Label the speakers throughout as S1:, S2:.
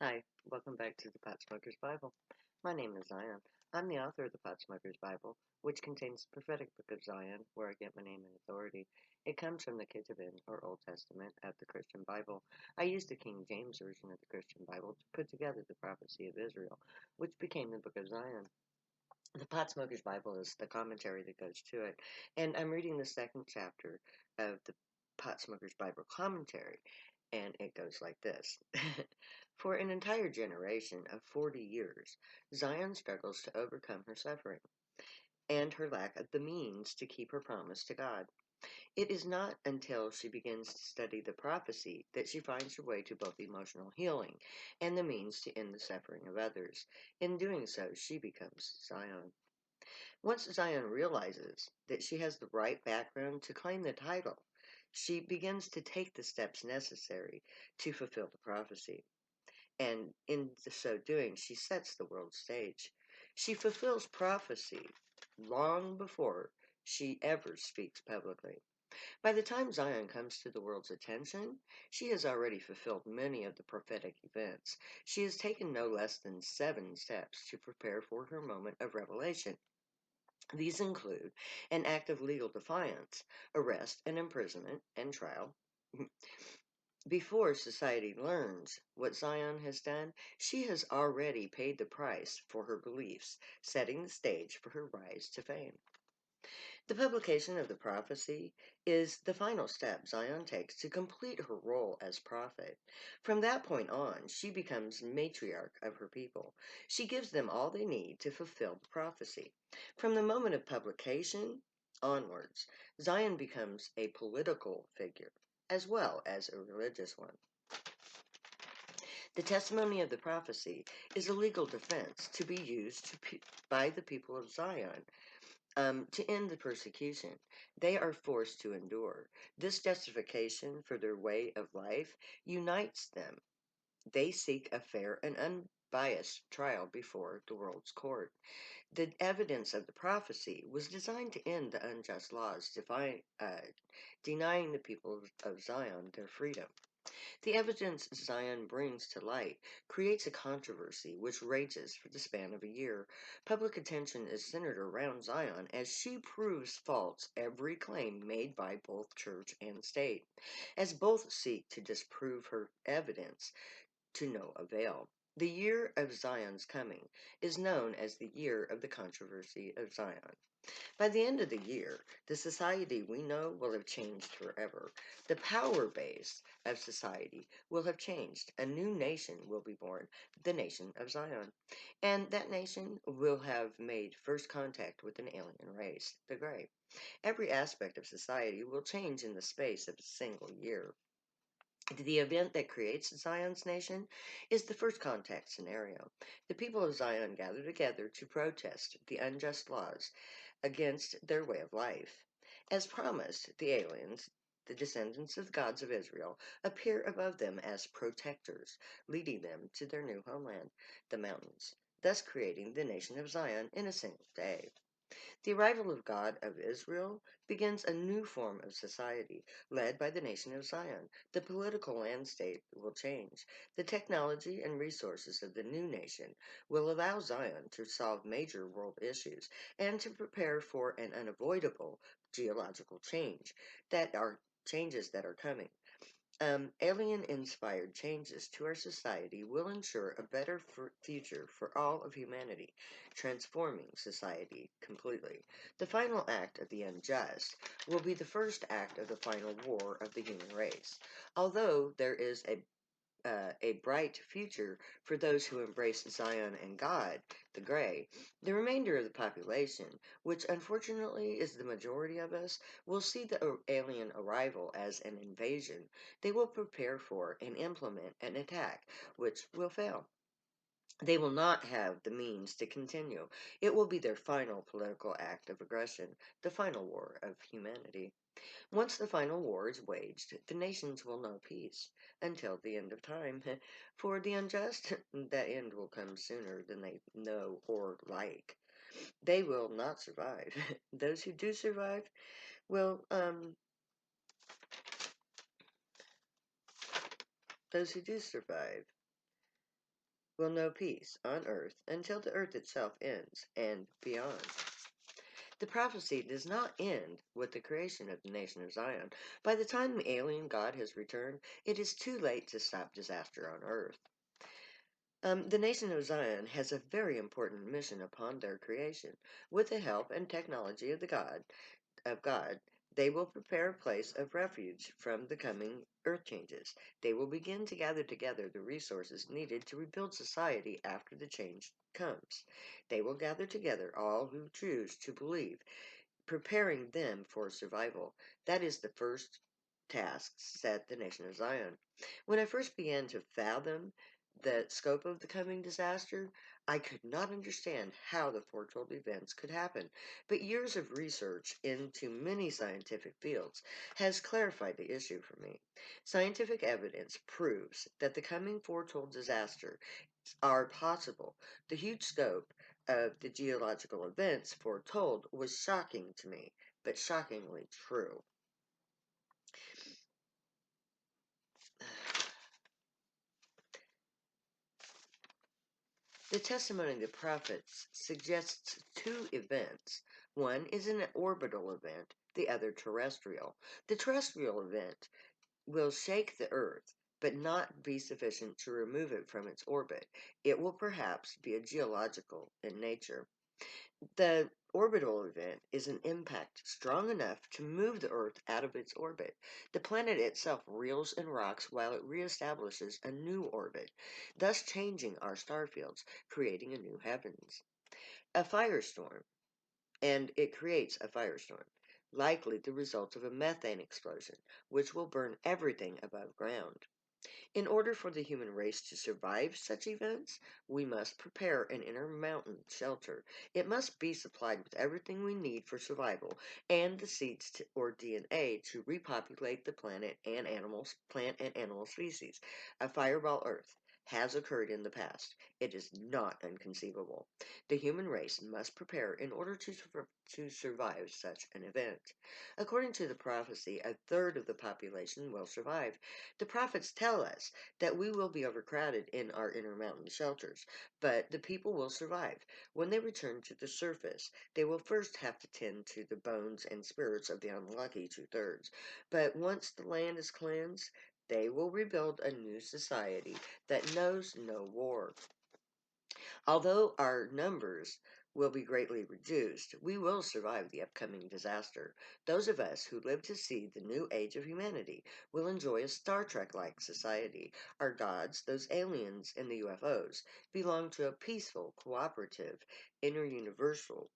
S1: Hi, welcome back to the Pot Smoker's Bible. My name is Zion. I'm the author of the Pot Smoker's Bible, which contains the prophetic book of Zion, where I get my name and authority. It comes from the Ketuvim, or Old Testament, of the Christian Bible. I used the King James Version of the Christian Bible to put together the prophecy of Israel, which became the book of Zion. The Pot Smoker's Bible is the commentary that goes to it, and I'm reading the second chapter of the Pot Smoker's Bible commentary, and it goes like this. For an entire generation of 40 years, Zion struggles to overcome her suffering and her lack of the means to keep her promise to God. It is not until she begins to study the prophecy that she finds her way to both emotional healing and the means to end the suffering of others. In doing so, she becomes Zion. Once Zion realizes that she has the right background to claim the title, she begins to take the steps necessary to fulfill the prophecy. And in so doing, she sets the world stage. She fulfills prophecy long before she ever speaks publicly. By the time Zion comes to the world's attention, she has already fulfilled many of the prophetic events. She has taken no less than 7 steps to prepare for her moment of revelation. These include an act of legal defiance, arrest and imprisonment, and trial. Before society learns what Zion has done, she has already paid the price for her beliefs, setting the stage for her rise to fame. The publication of the prophecy is the final step Zion takes to complete her role as prophet. From that point on, she becomes matriarch of her people. She gives them all they need to fulfill the prophecy. From the moment of publication onwards, Zion becomes a political figure as well as a religious one. The testimony of the prophecy is a legal defense to be used by the people of Zion to end the persecution they are forced to endure. This justification for their way of life unites them. They seek a fair and unbiased trial before the world's court. The evidence of the prophecy was designed to end the unjust laws denying the people of Zion their freedom. The evidence Zion brings to light creates a controversy which rages for the span of a year. Public attention is centered around Zion as she proves false every claim made by both church and state, as both seek to disprove her evidence to no avail. The year of Zion's coming is known as the year of the controversy of Zion. By the end of the year, the society we know will have changed forever. The power base of society will have changed. A new nation will be born, the nation of Zion. And that nation will have made first contact with an alien race, the Grey. Every aspect of society will change in the space of a single year. The event that creates Zion's nation is the first contact scenario. The people of Zion gather together to protest the unjust laws against their way of life. As promised, the aliens, the descendants of the gods of Israel, appear above them as protectors, leading them to their new homeland, the mountains, thus creating the nation of Zion in a single day. The arrival of God of Israel begins a new form of society, led by the nation of Zion. The political landscape will change. The technology and resources of the new nation will allow Zion to solve major world issues and to prepare for an unavoidable geological changes that are coming. Alien-inspired changes to our society will ensure a better future for all of humanity, transforming society completely. The final act of the unjust will be the first act of the final war of the human race. Although there is a bright future for those who embrace Zion and God, the Grey, the remainder of the population, which unfortunately is the majority of us, will see the alien arrival as an invasion. They will prepare for and implement an attack, which will fail. They will not have the means to continue. It will be their final political act of aggression, the final war of humanity. Once the final war is waged, the nations will know peace until the end of time. For the unjust, that end will come sooner than they know or like. They will not survive. Those who do survive will, those who do survive will know peace on earth until the earth itself ends and beyond. The prophecy does not end with the creation of the nation of Zion. By the time the alien God has returned, it is too late to stop disaster on earth. The nation of Zion has a very important mission upon their creation. With the help and technology of God, they will prepare a place of refuge from the coming earth changes. They will begin to gather together the resources needed to rebuild society after the change comes. They will gather together all who choose to believe, preparing them for survival. That is the first task set the nation of Zion. When I first began to fathom the scope of the coming disaster, I could not understand how the foretold events could happen, but years of research into many scientific fields has clarified the issue for me. Scientific evidence proves that the coming foretold disaster are possible. The huge scope of the geological events foretold was shocking to me, but shockingly true. The testimony of the prophets suggests two events. One is an orbital event, the other terrestrial. The terrestrial event will shake the Earth, but not be sufficient to remove it from its orbit. It will perhaps be a geological in nature. The orbital event is an impact strong enough to move the Earth out of its orbit. The planet itself reels and rocks while it reestablishes a new orbit, thus changing our star fields, creating a new heavens. A firestorm, and it creates a firestorm, likely the result of a methane explosion, which will burn everything above ground. In order for the human race to survive such events, we must prepare an inner mountain shelter. It must be supplied with everything we need for survival and the seeds or DNA to repopulate the plant and animal species. A fireball Earth has occurred in the past. It is not inconceivable. The human race must prepare in order to survive such an event. According to the prophecy, a third of the population will survive. The prophets tell us that we will be overcrowded in our inner mountain shelters, but the people will survive. When they return to the surface, they will first have to tend to the bones and spirits of the unlucky two-thirds. But once the land is cleansed, they will rebuild a new society that knows no war. Although our numbers will be greatly reduced, we will survive the upcoming disaster. Those of us who live to see the new age of humanity will enjoy a Star Trek-like society. Our gods, those aliens and the UFOs, belong to a peaceful, cooperative, universal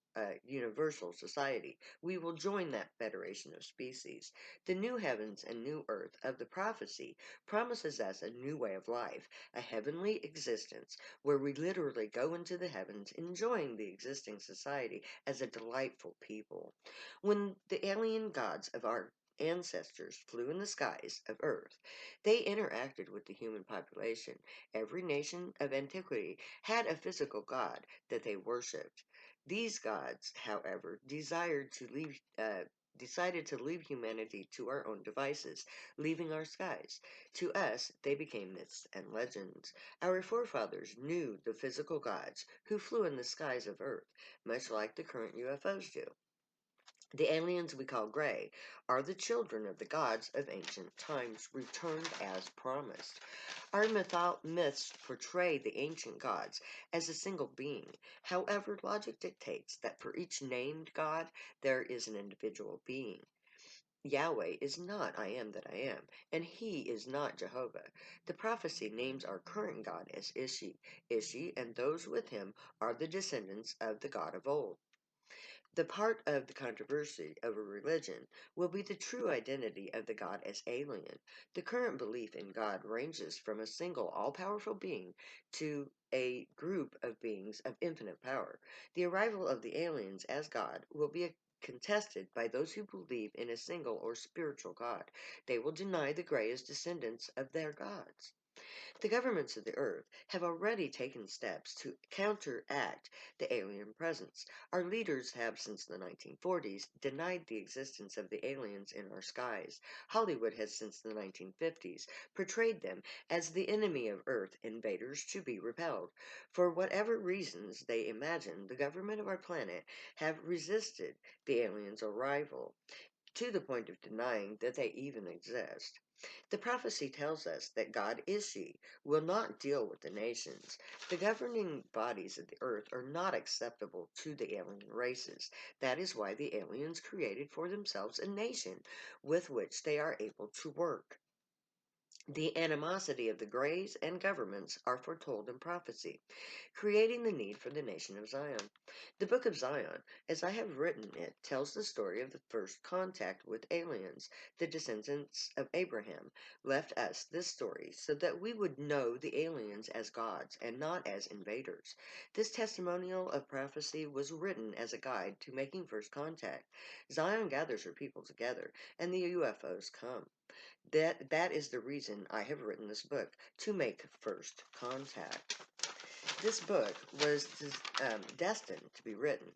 S1: society. We will join that federation of species. The new heavens and new earth of the prophecy promises us a new way of life, a heavenly existence where we literally go into the heavens enjoying the existing society as a delightful people. When the alien gods of our ancestors flew in the skies of Earth, they interacted with the human population. Every nation of antiquity had a physical god that they worshipped. These gods, however, decided to leave humanity to our own devices, leaving our skies. To us, they became myths and legends. Our forefathers knew the physical gods who flew in the skies of Earth, much like the current UFOs do. The aliens we call gray are the children of the gods of ancient times returned as promised. Our myths portray the ancient gods as a single being. However, logic dictates that for each named god, there is an individual being. Yahweh is not I am that I am, and he is not Jehovah. The prophecy names our current God as Ishi. Ishi and those with him are the descendants of the God of old. The part of the controversy over religion will be the true identity of the God as alien. The current belief in God ranges from a single all-powerful being to a group of beings of infinite power. The arrival of the aliens as God will be contested by those who believe in a single or spiritual God. They will deny the Grey as descendants of their gods. The governments of the earth have already taken steps to counteract the alien presence. Our leaders have, since the 1940s, denied the existence of the aliens in our skies. Hollywood has, since the 1950s, portrayed them as the enemy of Earth, invaders to be repelled. For whatever reasons they imagine, the government of our planet have resisted the aliens' arrival to the point of denying that they even exist. The prophecy tells us that God Ishi will not deal with the nations. The governing bodies of the earth are not acceptable to the alien races. That is why the aliens created for themselves a nation with which they are able to work. The animosity of the Greys and governments are foretold in prophecy, creating the need for the nation of Zion. The Book of Zion, as I have written it, tells the story of the first contact with aliens. The descendants of Abraham left us this story so that we would know the aliens as gods and not as invaders. This testimonial of prophecy was written as a guide to making first contact. Zion gathers her people together, and the UFOs come. That is the reason I have written this book, to make first contact. This book was destined to be written.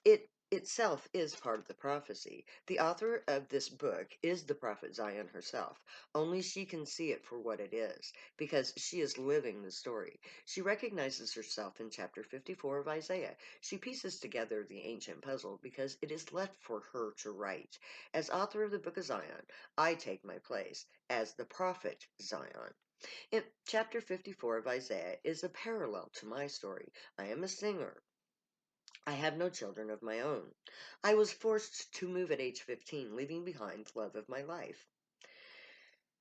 S1: It itself is part of the prophecy. The author of this book is the prophet Zion herself. Only she can see it for what it is, because she is living the story. She recognizes herself in chapter 54 of Isaiah. She pieces together the ancient puzzle because it is left for her to write. As author of the book of Zion, I take my place as the prophet Zion. In chapter 54 of Isaiah is a parallel to my story. I am a singer. I have no children of my own. I was forced to move at age 15, leaving behind the love of my life.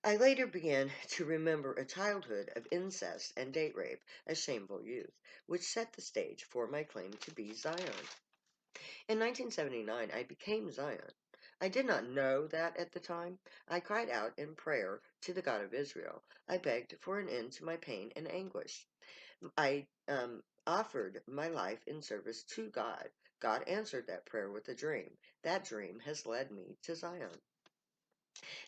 S1: I later began to remember a childhood of incest and date rape, a shameful youth, which set the stage for my claim to be Zion. In 1979, I became Zion. I did not know that at the time. I cried out in prayer to the God of Israel. I begged for an end to my pain and anguish. I offered my life in service to God. God answered that prayer with a dream. That dream has led me to Zion.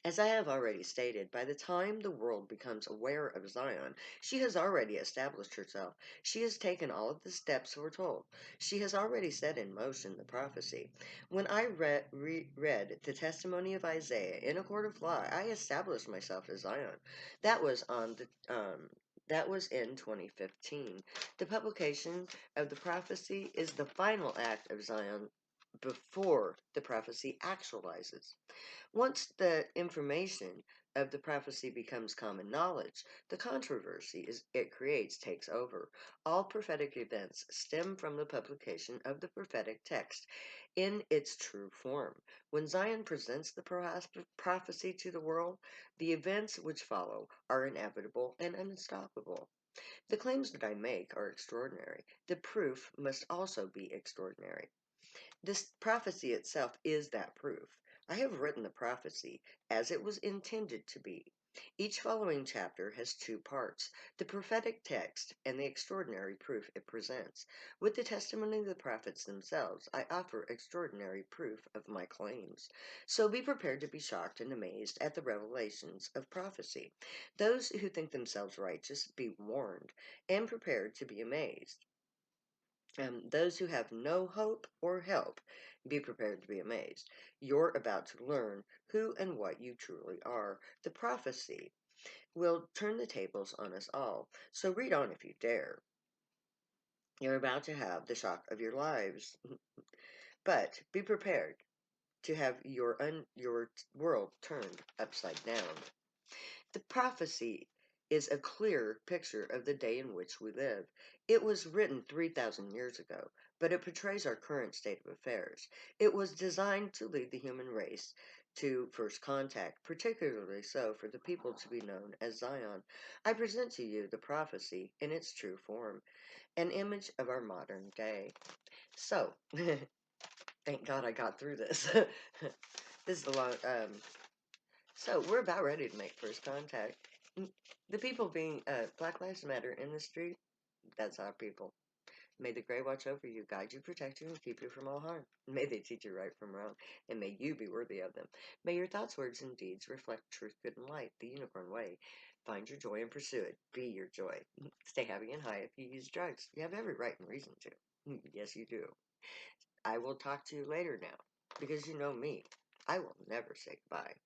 S1: As I have already stated, by the time the world becomes aware of Zion, she has already established herself. She has taken all of the steps foretold. She has already set in motion the prophecy. When I read the testimony of Isaiah in a court of law, I established myself as Zion. That was on the that was in 2015. The publication of the prophecy is the final act of Zion before the prophecy actualizes. Once the information of the prophecy becomes common knowledge, the controversy it creates takes over. All prophetic events stem from the publication of the prophetic text in its true form. When Zion presents the prophecy to the world, the events which follow are inevitable and unstoppable. The claims that I make are extraordinary. The proof must also be extraordinary. This prophecy itself is that proof. I have written the prophecy as it was intended to be. Each following chapter has two parts, the prophetic text and the extraordinary proof it presents. With the testimony of the prophets themselves, I offer extraordinary proof of my claims. So be prepared to be shocked and amazed at the revelations of prophecy. Those who think themselves righteous, be warned, and prepared to be amazed. Those who have no hope or help, be prepared to be amazed. You're about to learn who and what you truly are. The prophecy will turn the tables on us all, so read on if you dare. You're about to have the shock of your lives, but be prepared to have your world turned upside down. The prophecy is a clear picture of the day in which we live. It was written 3,000 years ago, but it portrays our current state of affairs. It was designed to lead the human race to first contact, particularly so for the people to be known as Zion. I present to you the prophecy in its true form, an image of our modern day. So, thank God I got through this. This is a long, so we're about ready to make first contact. The people being Black Lives Matter in the street, that's our people. May the Grey watch over you, guide you, protect you, and keep you from all harm. May they teach you right from wrong, and may you be worthy of them. May your thoughts, words, and deeds reflect truth, good, and light, the unicorn way. Find your joy and pursue it. Be your joy. Stay happy and high if you use drugs. You have every right and reason to. Yes, you do. I will talk to you later now, because you know me. I will never say goodbye.